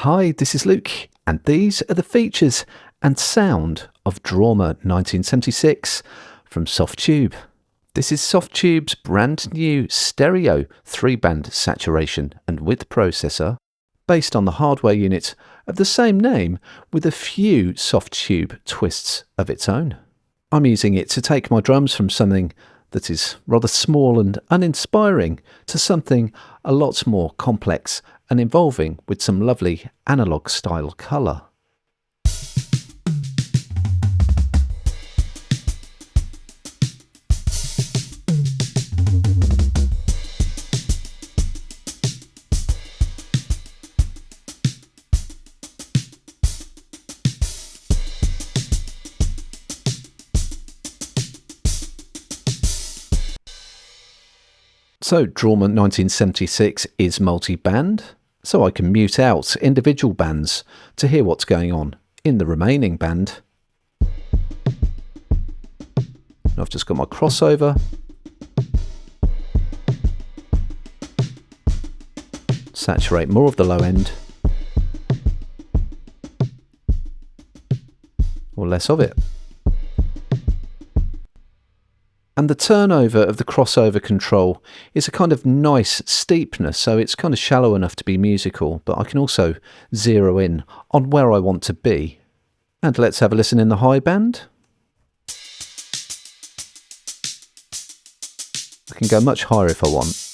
Hi, this is Luke, and these are the features and sound of Drawmer 1976 from Softube. This is Softube's brand new stereo 3-band saturation and width processor based on the hardware unit of the same name with a few Softube twists of its own. I'm using it to take my drums from something that is rather small and uninspiring to something a lot more complex and involving with some lovely analog style colour. So Drawmer 1976 is multi-band, so I can mute out individual bands to hear what's going on in the remaining band. I've just got my crossover. Saturate more of the low end. Or less of it. And the turnover of the crossover control is a kind of nice steepness, so it's kind of shallow enough to be musical, but I can also zero in on where I want to be. And let's have a listen in the high band. I can go much higher if I want.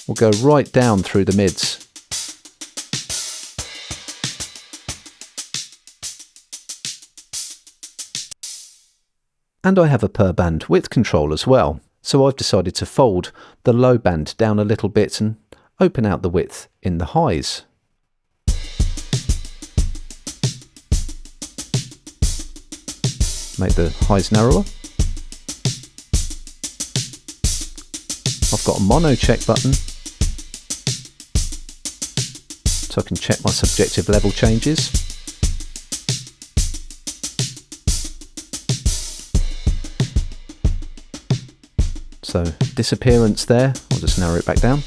We'll go right down through the mids. And I have a per band width control as well, so I've decided to fold the low band down a little bit and open out the width in the highs. Make the highs narrower. I've got a mono check button, so I can check my subjective level changes. So disappearance there, I'll just narrow it back down.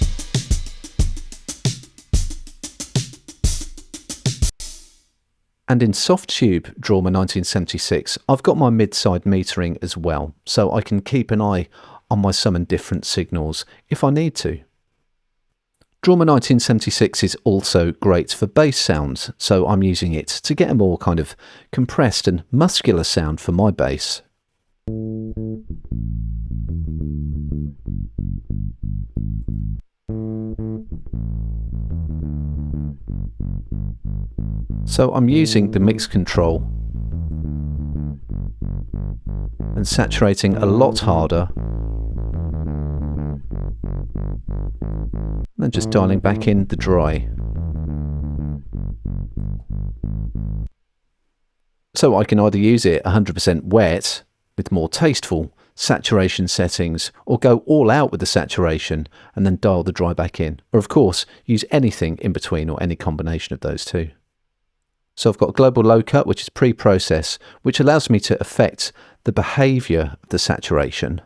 And in Softube Drawmer 1976, I've got my mid-side metering as well, so I can keep an eye on my sum and difference signals if I need to. Drawmer 1976 is also great for bass sounds, so I'm using it to get a more kind of compressed and muscular sound for my bass. So I'm using the mix control and saturating a lot harder, and then just dialing back in the dry. So I can either use it 100% wet with more tasteful saturation settings, or go all out with the saturation and then dial the dry back in, or of course use anything in between or any combination of those two. So I've got global low cut, which is pre-process, which allows me to affect the behaviour of the saturation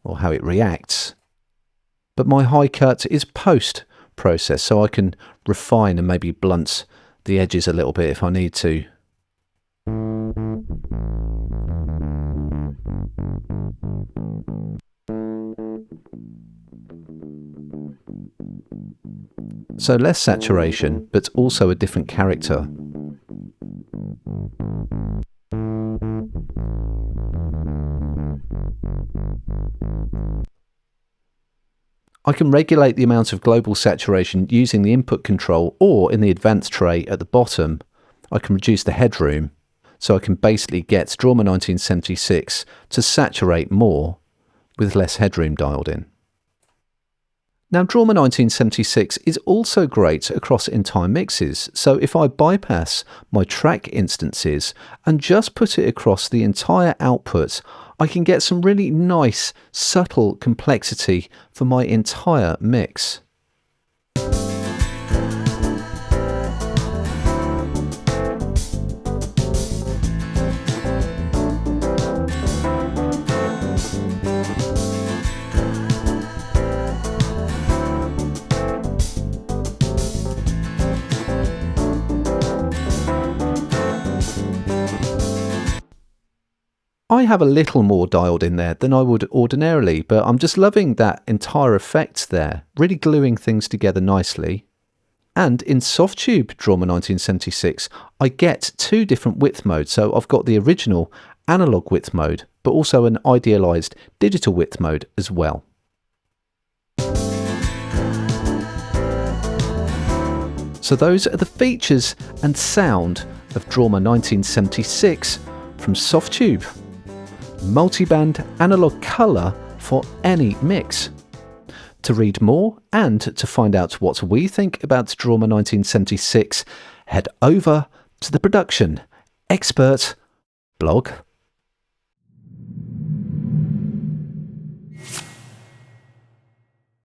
or how it reacts. But my high cut is post-process, so I can refine and maybe blunt the edges a little bit if I need to. So less saturation, but also a different character. I can regulate the amount of global saturation using the input control, or in the advanced tray at the bottom, I can reduce the headroom, so I can basically get Drawmer 1976 to saturate more with less headroom dialed in. Now Drawmer 1976 is also great across entire mixes, so if I bypass my track instances and just put it across the entire output, I can get some really nice, subtle complexity for my entire mix. I have a little more dialed in there than I would ordinarily, but I'm just loving that entire effect there, really gluing things together nicely. And in Softube Drawmer 1976, I get two different width modes. So I've got the original analog width mode, but also an idealized digital width mode as well. So those are the features and sound of Drawmer 1976 from Softube. Multiband analog colour for any mix. To read more and to find out what we think about Drawmer 1976, head over to the Production Expert blog.